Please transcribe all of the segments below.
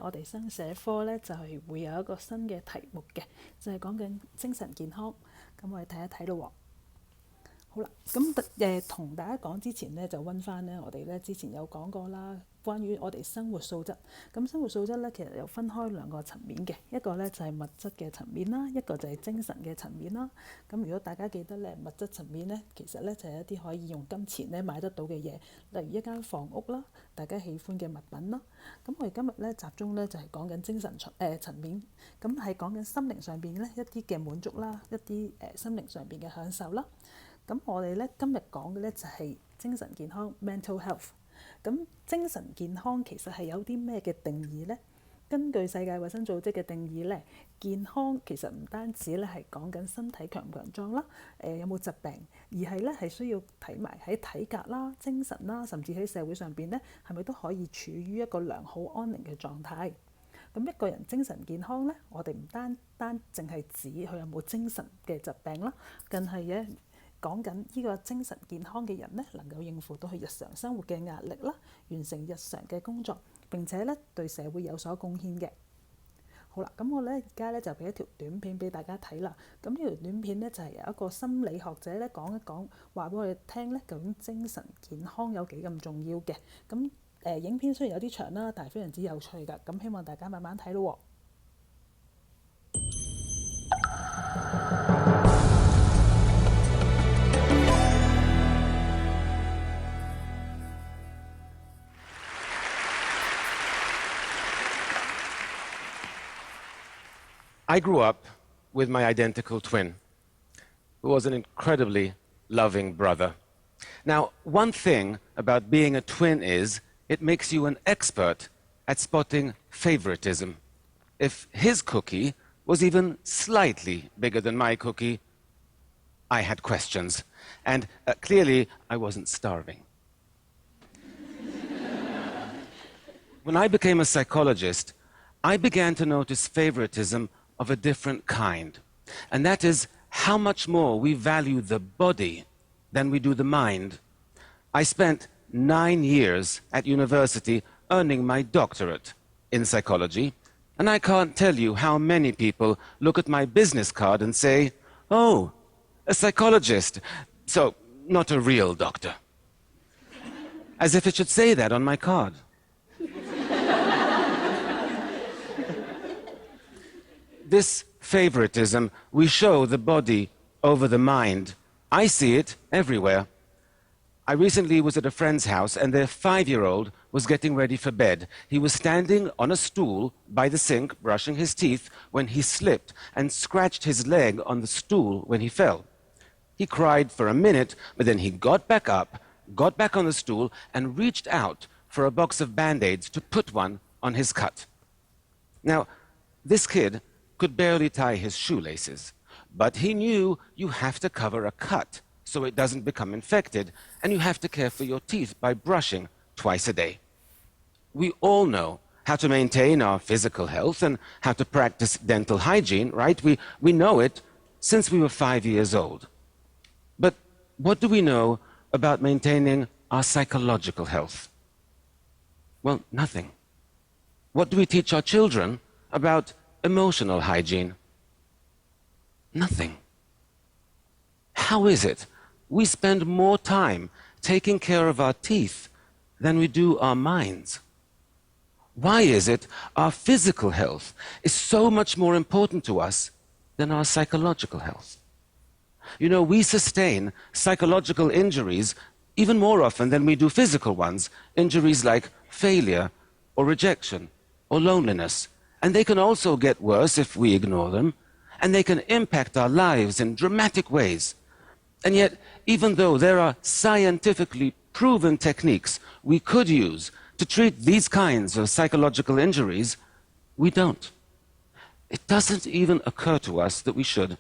我哋生社科咧就係會有一個新嘅題目嘅，就係講緊精神健康。咁我哋睇一睇咯。好啦，咁同大家講之前咧，就溫翻咧，我哋咧之前有講過啦，關於我哋生活素質。咁生活素質咧，其實有分開兩個層面嘅，一個咧就係物質嘅層面啦，一個就係精神嘅層面啦。咁如果大家記得咧，物質層面咧，其實咧就係一啲可以用金錢咧買得到嘅嘢，例如一間房屋啦，大家喜歡嘅物品啦。咁我哋今日咧集中咧就係講緊精神層面，咁係講緊心靈上邊咧一啲嘅滿足啦，一啲心靈上邊嘅享受啦。咁我哋咧今日講嘅咧就係精神健康 （mental health）。咁精神健康其實係有啲咩嘅定義呢？根據世界衛生組織嘅定義咧，健康其實唔單止咧係講緊身體強唔強壯啦，有冇疾病，而係咧係需要睇埋喺體格啦、精神啦，甚至喺社會上邊咧係咪都可以處於一個良好安寧嘅狀態。咁一個人精神健康咧，我哋唔單淨係指佢有冇精神嘅疾病啦，更係嘅。講緊呢個精神健康嘅人呢，能夠應付到佢日常生活嘅壓力啦，完成日常嘅工作，並且呢對社會有所貢獻嘅。好啦，咁我呢而家呢就俾一條短片俾大家睇啦。咁呢條短片呢就係由一個心理學者呢講一講，話俾我哋聽呢究竟精神健康有幾咁重要嘅。咁影片雖然有啲長啦，但係非常之有趣㗎。咁希望大家慢慢睇咯。I grew up with my identical twin, who was an incredibly loving brother. Now, one thing about being a twin is it makes you an expert at spotting favoritism. If his cookie was even slightly bigger than my cookie, I had questions. And clearly, I wasn't starving. When I became a psychologist, I began to notice favoritism of a different kind, and that is how much more we value the body than we do the mind. I spent 9 years at university earning my doctorate in psychology, and I can't tell you how many people look at my business card and say, "Oh, a psychologist, so not a real doctor." As if it should say that on my card. This favoritism, we show the body over the mind. I see it everywhere. I recently was at a friend's house and their 5-year-old was getting ready for bed. He was standing on a stool by the sink, brushing his teeth, when he slipped and scratched his leg on the stool when he fell. He cried for a minute, but then he got back up, got back on the stool, and reached out for a box of Band-Aids to put one on his cut. Now, this kid could barely tie his shoelaces, but he knew you have to cover a cut so it doesn't become infected, and you have to care for your teeth by brushing twice a day. We all know how to maintain our physical health and how to practice dental hygiene, right? We know it since we were 5 years old. But what do we know about maintaining our psychological health? Well, nothing. What do we teach our children about emotional hygiene? Nothing. How is it we spend more time taking care of our teeth than we do our minds? Why is it our physical health is so much more important to us than our psychological health? You know, we sustain psychological injuries even more often than we do physical ones, injuries like failure or rejection or loneliness. And they can also get worse if we ignore them, and they can impact our lives in dramatic ways. And yet, even though there are scientifically proven techniques we could use to treat these kinds of psychological injuries, we don't. It doesn't even occur to us that we should.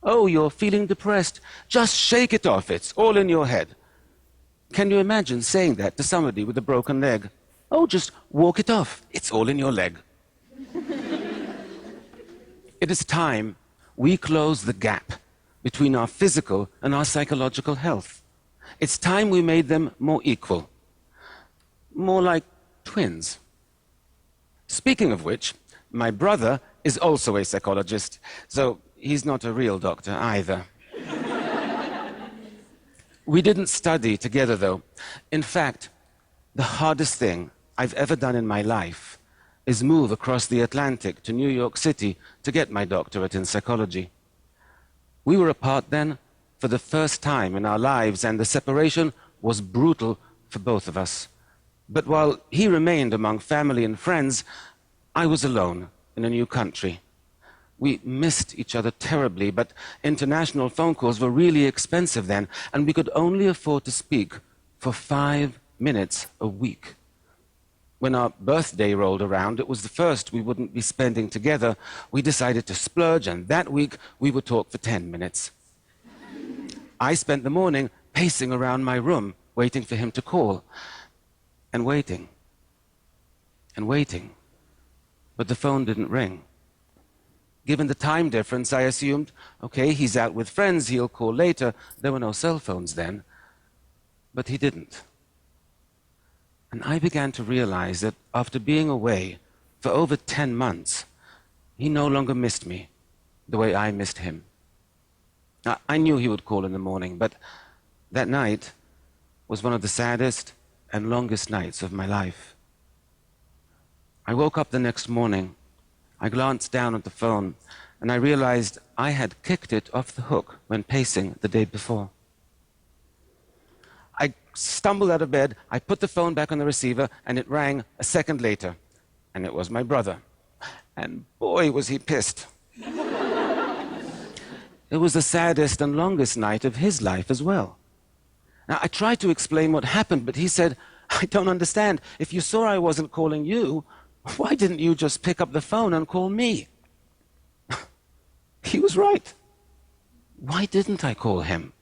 Oh, you're feeling depressed. Just shake it off. It's all in your head. Can you imagine saying that to somebody with a broken leg? Oh, just walk it off. It's all in your leg. It is time we close the gap between our physical and our psychological health. It's time we made them more equal, more like twins. Speaking of which, my brother is also a psychologist, so he's not a real doctor either. We didn't study together, though. In fact, the hardest thing I've ever done in my life is move across the Atlantic to New York City to get my doctorate in psychology. We were apart then for the first time in our lives, and the separation was brutal for both of us. But while he remained among family and friends, I was alone in a new country. We missed each other terribly, but international phone calls were really expensive then, and we could only afford to speak for 5 minutes a week. When our birthday rolled around, it was the first we wouldn't be spending together. We decided to splurge, and that week we would talk for 10 minutes. I spent the morning pacing around my room, waiting for him to call, and waiting, and waiting. But the phone didn't ring. Given the time difference, I assumed, okay, he's out with friends, he'll call later. There were no cell phones then. But he didn't. And I began to realize that after being away for over 10 months, he no longer missed me the way I missed him. Now, I knew he would call in the morning, but that night was one of the saddest and longest nights of my life. I woke up the next morning. I glanced down at the phone, and I realized I had kicked it off the hook when pacing the day before. I stumbled out of bed, I put the phone back on the receiver, and it rang a second later. And it was my brother. And boy, was he pissed. It was the saddest and longest night of his life as well. Now, I tried to explain what happened, but he said, I don't understand. If you saw I wasn't calling you, why didn't you just pick up the phone and call me? He was right. Why didn't I call him?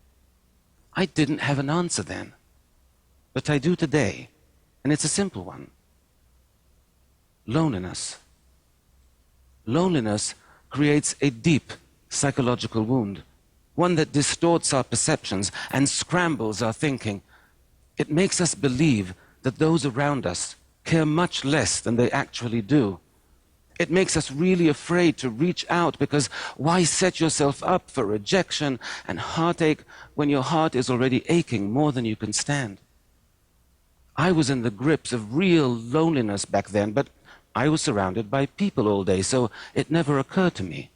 I didn't have an answer then. But I do today, and it's a simple one. Loneliness. Loneliness creates a deep psychological wound, one that distorts our perceptions and scrambles our thinking. It makes us believe that those around us care much less than they actually do. It makes us really afraid to reach out, because why set yourself up for rejection and heartache when your heart is already aching more than you can stand? I was in the grips of real loneliness back then, but I was surrounded by people all day, so it never occurred to me.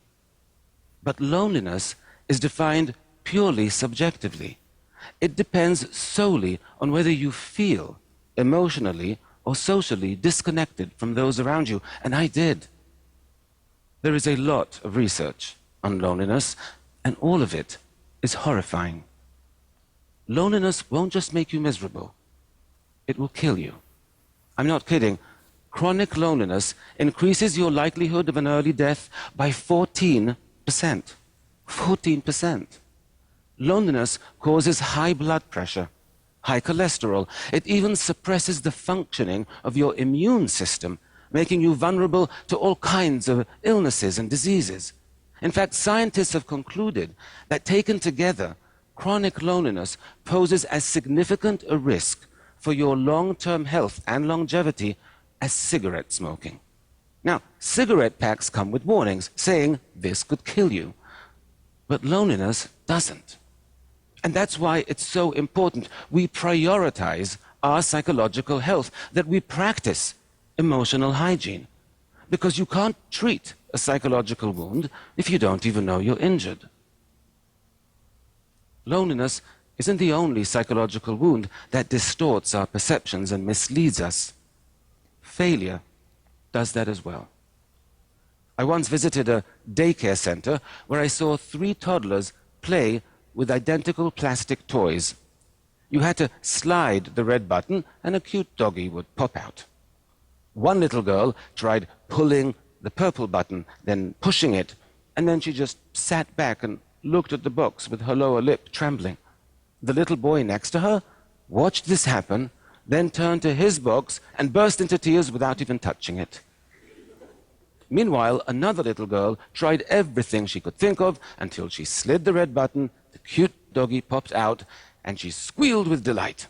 But loneliness is defined purely subjectively. It depends solely on whether you feel emotionally or socially disconnected from those around you, and I did. There is a lot of research on loneliness, and all of it is horrifying. Loneliness won't just make you miserable, it will kill you. I'm not kidding. Chronic loneliness increases your likelihood of an early death by 14%. 14%. Loneliness causes high blood pressure, high cholesterol. It even suppresses the functioning of your immune system, making you vulnerable to all kinds of illnesses and diseases. In fact, scientists have concluded that taken together, chronic loneliness poses as significant a risk for your long-term health and longevity as cigarette smoking. Now, cigarette packs come with warnings saying this could kill you, but loneliness doesn't. And that's why it's so important we prioritize our psychological health, that we practice emotional hygiene. Because you can't treat a psychological wound if you don't even know you're injured. Loneliness isn't the only psychological wound that distorts our perceptions and misleads us. Failure does that as well. I once visited a daycare center where I saw 3 toddlers play with identical plastic toys. You had to slide the red button and a cute doggy would pop out. One little girl tried pulling the purple button, then pushing it, and then she just sat back and looked at the box with her lower lip trembling. The little boy next to her watched this happen, then turned to his box and burst into tears without even touching it. Meanwhile, another little girl tried everything she could think of until she slid the red button, the cute doggy popped out, and she squealed with delight.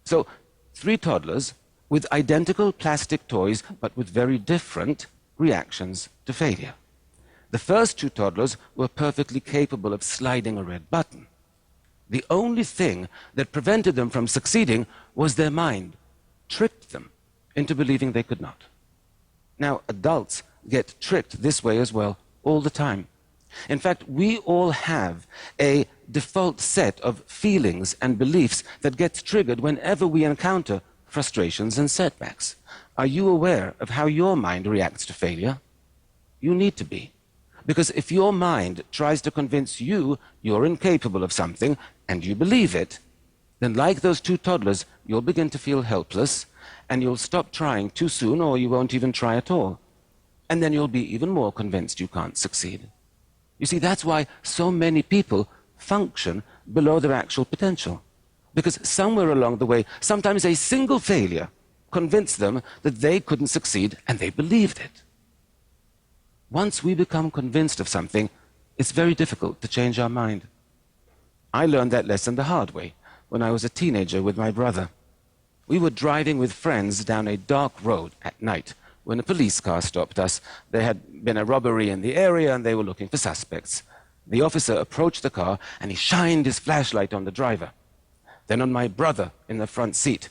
So, 3 toddlers with identical plastic toys, but with very different reactions to failure. The first two toddlers were perfectly capable of sliding a red button. The only thing that prevented them from succeeding was their mind tricked them into believing they could not. Now, adults get tricked this way as well all the time. In fact, we all have a default set of feelings and beliefs that gets triggered whenever we encounter frustrations and setbacks. Are you aware of how your mind reacts to failure? You need to be. Because if your mind tries to convince you you're incapable of something and you believe it, then like those two toddlers, you'll begin to feel helpless and you'll stop trying too soon, or you won't even try at all. And then you'll be even more convinced you can't succeed. You see, that's why so many people function below their actual potential. Because somewhere along the way, sometimes a single failure convinced them that they couldn't succeed, and they believed it. Once we become convinced of something, it's very difficult to change our mind. I learned that lesson the hard way when I was a teenager with my brother. We were driving with friends down a dark road at night when a police car stopped us. There had been a robbery in the area and they were looking for suspects. The officer approached the car and he shined his flashlight on the driver, then on my brother in the front seat,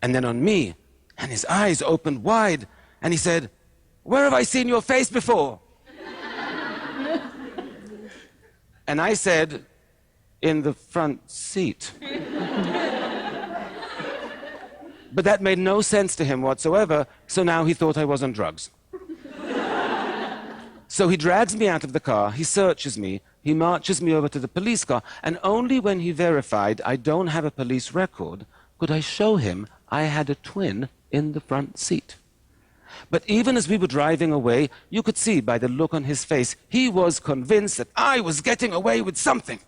and then on me, and his eyes opened wide and he said, "Where have I seen your face before?" And I said, "In the front seat." But that made no sense to him whatsoever, so now he thought I was on drugs. So he drags me out of the car, he searches me, he marches me over to the police car, and only when he verified I don't have a police record could I show him I had a twin in the front seat. But even as we were driving away, you could see by the look on his face, he was convinced that I was getting away with something.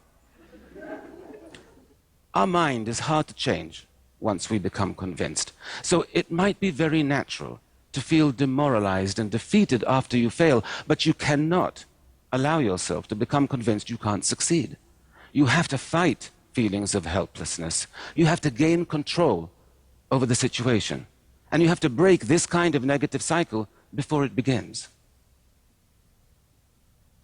Our mind is hard to change once we become convinced. So it might be very natural to feel demoralized and defeated after you fail, but you cannot allow yourself to become convinced you can't succeed. You have to fight feelings of helplessness. You have to gain control over the situation. And you have to break this kind of negative cycle before it begins.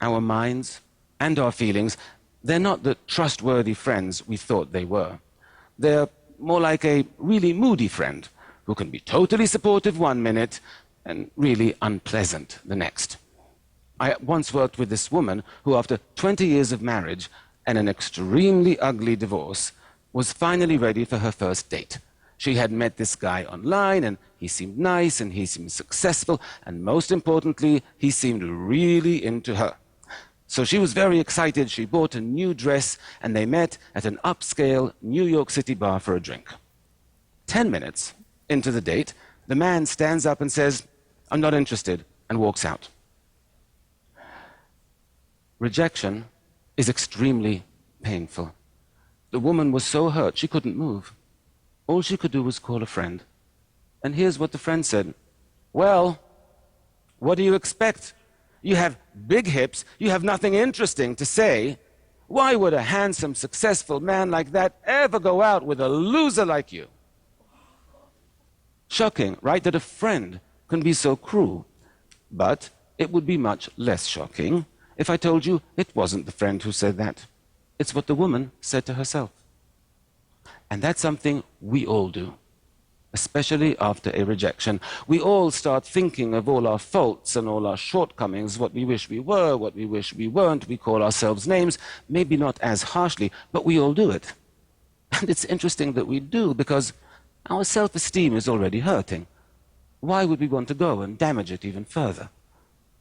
Our minds and our feelings, they're not the trustworthy friends we thought they were. They're more like a really moody friend who can be totally supportive one minute and really unpleasant the next. I once worked with this woman who, after 20 years of marriage and an extremely ugly divorce, was finally ready for her first date. She had met this guy online, and he seemed nice, and he seemed successful, and most importantly, he seemed really into her. So she was very excited. She bought a new dress, and they met at an upscale New York City bar for a drink. 10 minutes into the date, the man stands up and says, "I'm not interested," and walks out. Rejection is extremely painful. The woman was so hurt she couldn't move. All she could do was call a friend. And here's what the friend said. "Well, what do you expect? You have big hips, you have nothing interesting to say. Why would a handsome, successful man like that ever go out with a loser like you?" Shocking, right, that a friend can be so cruel. But it would be much less shocking if I told you it wasn't the friend who said that. It's what the woman said to herself. And that's something we all do, especially after a rejection. We all start thinking of all our faults and all our shortcomings, what we wish we were, what we wish we weren't. We call ourselves names, maybe not as harshly, but we all do it. And it's interesting that we do, because our self-esteem is already hurting. Why would we want to go and damage it even further?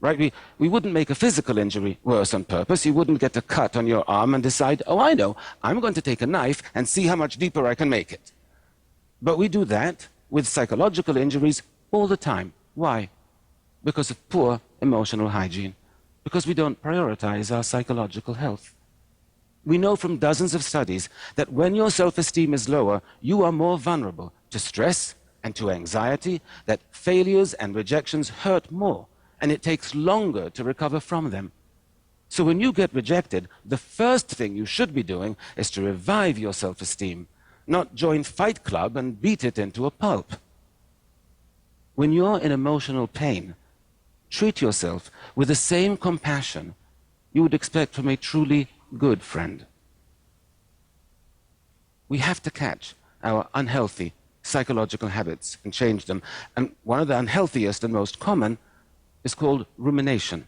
Right? We wouldn't make a physical injury worse on purpose. You wouldn't get a cut on your arm and decide, "Oh, I know, I'm going to take a knife and see how much deeper I can make it." But we do that with psychological injuries all the time. Why? Because of poor emotional hygiene. Because we don't prioritize our psychological health. We know from dozens of studies that when your self-esteem is lower, you are more vulnerable to stress and to anxiety, that failures and rejections hurt more, and it takes longer to recover from them. So when you get rejected, the first thing you should be doing is to revive your self-esteem, not join Fight Club and beat it into a pulp. When you're in emotional pain, treat yourself with the same compassion you would expect from a truly good friend. We have to catch our unhealthy psychological habits and change them. And one of the unhealthiest and most common is called rumination.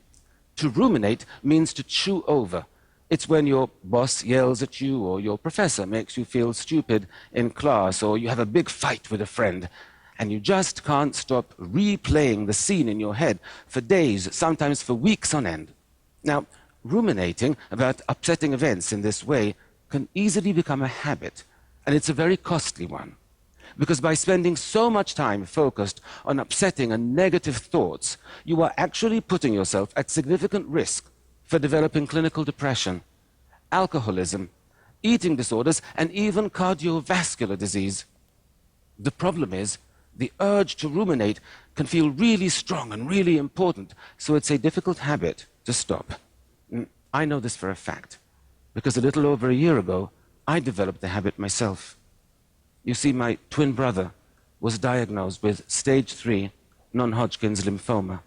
To ruminate means to chew over. It's when your boss yells at you, or your professor makes you feel stupid in class, or you have a big fight with a friend, and you just can't stop replaying the scene in your head for days, sometimes for weeks on end. Now, ruminating about upsetting events in this way can easily become a habit, and it's a very costly one. Because by spending so much time focused on upsetting and negative thoughts, you are actually putting yourself at significant risk for developing clinical depression, alcoholism, eating disorders, and even cardiovascular disease. The problem is, the urge to ruminate can feel really strong and really important, so it's a difficult habit to stop. I know this for a fact, because a little over a year ago, I developed the habit myself. You see, my twin brother was diagnosed with stage 3 non-Hodgkin's lymphoma.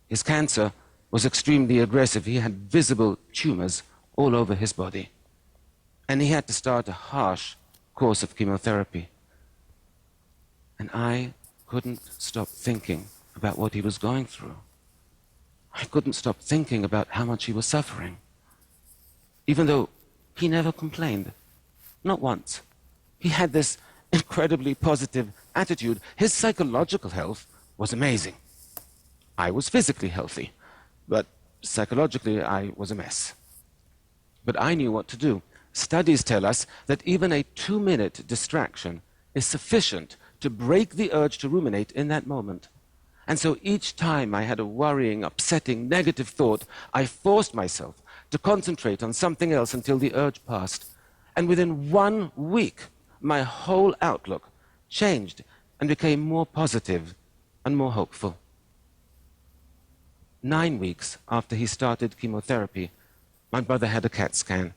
His cancer was extremely aggressive. He had visible tumors all over his body. And he had to start a harsh course of chemotherapy. And I couldn't stop thinking about what he was going through. I couldn't stop thinking about how much he was suffering. Even though he never complained, not once. He had this incredibly positive attitude. His psychological health was amazing. I was physically healthy, but psychologically I was a mess. But I knew what to do. Studies tell us that even a 2-minute distraction is sufficient to break the urge to ruminate in that moment. And so each time I had a worrying, upsetting, negative thought, I forced myself to concentrate on something else until the urge passed. And within 1 week, my whole outlook changed and became more positive and more hopeful. 9 weeks after he started chemotherapy, my brother had a CAT scan,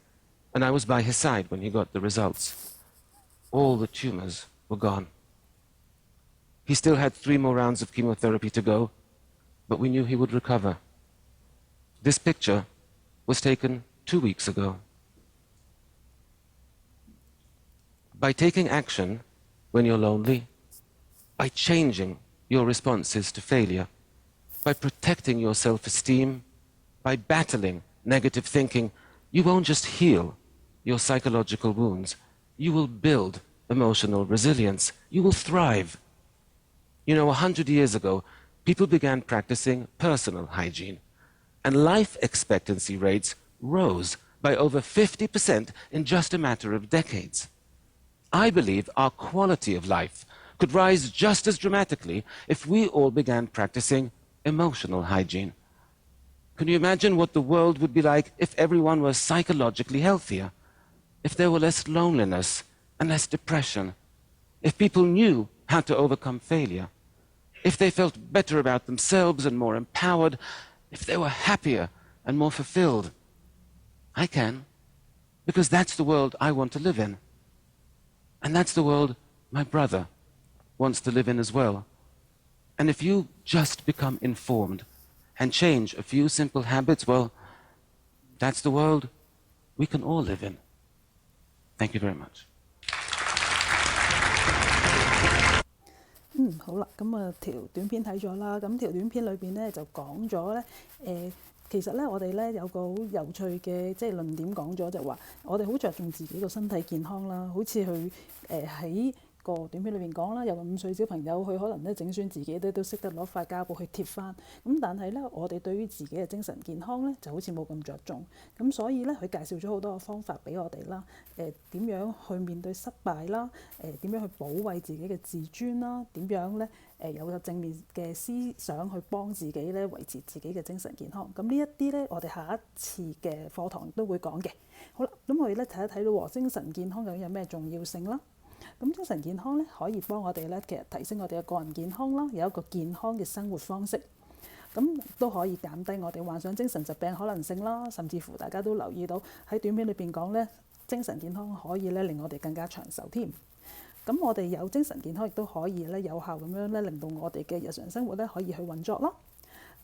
and I was by his side when he got the results. All the tumors were gone. He still had 3 more rounds of chemotherapy to go, but we knew he would recover. This picture was taken 2 weeks ago. By taking action when you're lonely, by changing your responses to failure, by protecting your self-esteem, by battling negative thinking, you won't just heal your psychological wounds, you will build emotional resilience, you will thrive. You know, 100 years ago, people began practicing personal hygiene, and life expectancy rates rose by over 50% in just a matter of decades. I believe our quality of life could rise just as dramatically if we all began practicing emotional hygiene. Can you imagine what the world would be like if everyone was psychologically healthier? If there were less loneliness and less depression? If people knew how to overcome failure? If they felt better about themselves and more empowered? If they were happier and more fulfilled? I can, because that's the world I want to live in. And that's the world my brother wants to live in as well. And if you just become informed and change a few simple habits, well, that's the world we can all live in. Thank you very much. 好啦，咁啊條短片睇咗啦，咁條短片裏邊咧就講咗咧，其實咧我哋咧有個好有趣嘅即係論點講咗，就話我哋好着重自己個身體健康啦，好似佢喺個短片裏邊講啦，有個5歲小朋友佢可能咧整損自己咧都識得攞塊膠布去貼翻，咁但係咧我哋對於自己嘅精神健康咧就好似冇咁着重，咁所以咧佢介紹咗好多嘅方法俾我哋啦，點樣去面對失敗啦，點樣去保衞自己嘅自尊啦，點樣咧有個正面嘅思想去幫自己咧維持自己嘅精神健康，咁呢一啲咧我哋下一次嘅課堂都會講嘅。好啦，咁我哋咧睇一睇到精神健康究竟有咩重要性啦。咁精神健康咧可以幫我哋咧其實提升我哋嘅個人健康啦，有一個健康嘅生活方式，咁都可以減低我哋患上精神疾病可能性啦，甚至乎大家都留意到喺短片裏邊講咧，精神健康可以咧令我哋更加長壽添。咁我哋有精神健康亦都可以咧有效咁樣咧令到我哋嘅日常生活咧可以去運作啦。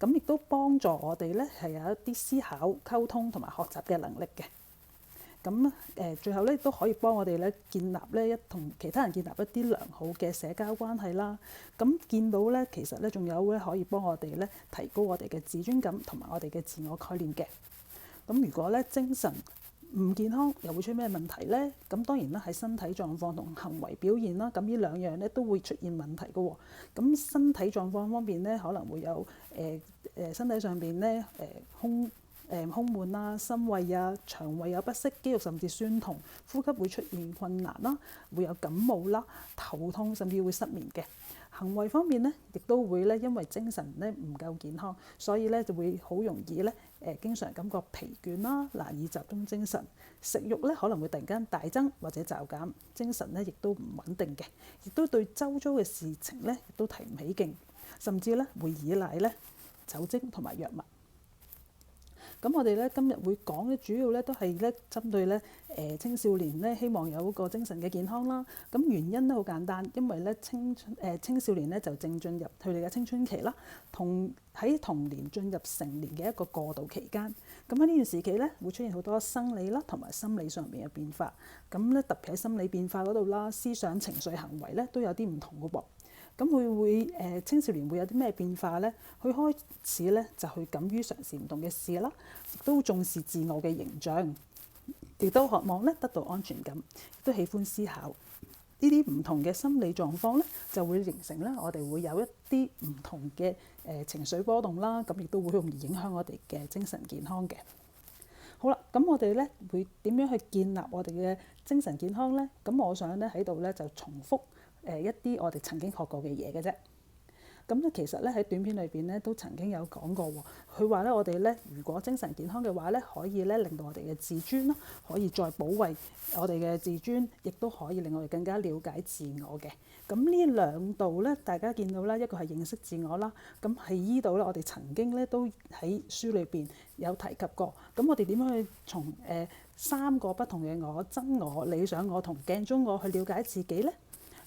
咁亦都幫助我哋咧係有一啲思考、溝通同埋學習嘅能力嘅。咁最後咧都可以幫我哋咧建立咧同其他人建立一啲良好嘅社交關係啦。咁見到咧其實咧仲有咧可以幫我哋咧提高我哋嘅自尊感同埋我哋嘅自我概念嘅。咁如果咧精神唔健康又會出咩問題呢？咁當然啦，喺身體狀況同行為表現啦，咁呢兩樣咧都會出現問題嘅喎。咁身體狀況方面咧，可能會有身體上邊咧胸悶啊、心胃啊、腸胃有不適、肌肉甚至酸痛、呼吸會出現困難啦，會有感冒啦、頭痛甚至會失眠嘅。行為方面咧，亦都會咧因為精神咧唔夠健康，所以咧就會好容易咧經常感覺疲倦啦，難以集中精神。食慾咧可能會突然間大增或者驟減，精神咧亦都唔穩定嘅，亦都對周遭嘅事情咧亦都提唔起勁，甚至咧會依賴咧酒精同埋藥物。咁我哋咧今日會講嘅主要咧都係咧針對咧青少年咧希望有一個精神嘅健康啦。咁原因咧好簡單，因為咧青少年咧就正進入佢哋嘅青春期啦，喺童年進入成年嘅一個過渡期間。咁喺呢段時期咧會出現好多生理啦同埋心理上面嘅變化。咁咧特別喺心理變化嗰度啦，思想、情緒、行為咧都有啲唔同嘅噃。咁佢會青少年會有啲咩變化呢？佢開始咧就去敢於嘗試唔同嘅事啦，亦都重視自我嘅形象，亦都渴望咧得到安全感，亦都喜歡思考。呢啲唔同嘅心理狀況咧，就會形成咧我哋會有一啲唔同嘅情緒波動啦，咁亦都會容易影響我哋嘅精神健康嘅。好啦，咁我哋咧會點樣去建立我哋嘅精神健康呢？咁我想咧喺度咧就重複一啲我哋曾經學過嘅嘢嘅啫。咁咧其實咧喺短片裏邊咧都曾經有講過喎。佢話咧我哋咧如果精神健康嘅話咧，可以咧令到我哋嘅自尊啦，可以再保衞我哋嘅自尊，亦都可以令我哋更加了解自我嘅。咁呢兩度咧，大家見到啦，一個係認識自我啦。咁喺依度咧，我哋曾經咧都喺書裏邊有提及過。咁我哋點樣去從三個不同嘅我、真我、理想我同鏡中我去了解自己呢？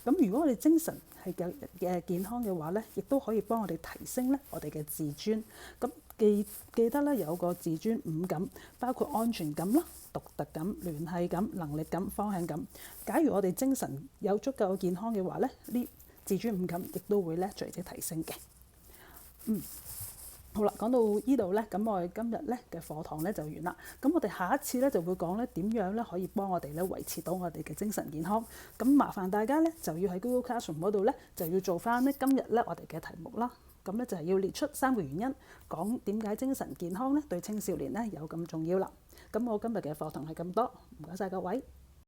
咁如果我哋精神係嘅健康嘅話咧，亦都可以幫我哋提升咧我哋嘅自尊。咁記得咧有個自尊五感，包括安全感啦、獨特感、聯繫感、能力感、方向感。假如我哋精神有足夠健康嘅話咧，呢自尊五感亦都會咧隨之提升嘅。好啦，講到呢度咧，咁我哋今日咧嘅課堂咧就完啦。咁我哋下一次咧就會講咧點樣咧可以幫我哋咧維持到我哋嘅精神健康。咁麻煩大家咧就要喺 Google Classroom 嗰度咧就要做翻咧今日咧我哋嘅題目啦。咁咧就係要列出3個原因，講點解精神健康咧對青少年咧有咁重要啦。咁我今日嘅課堂係咁多，唔該晒各位。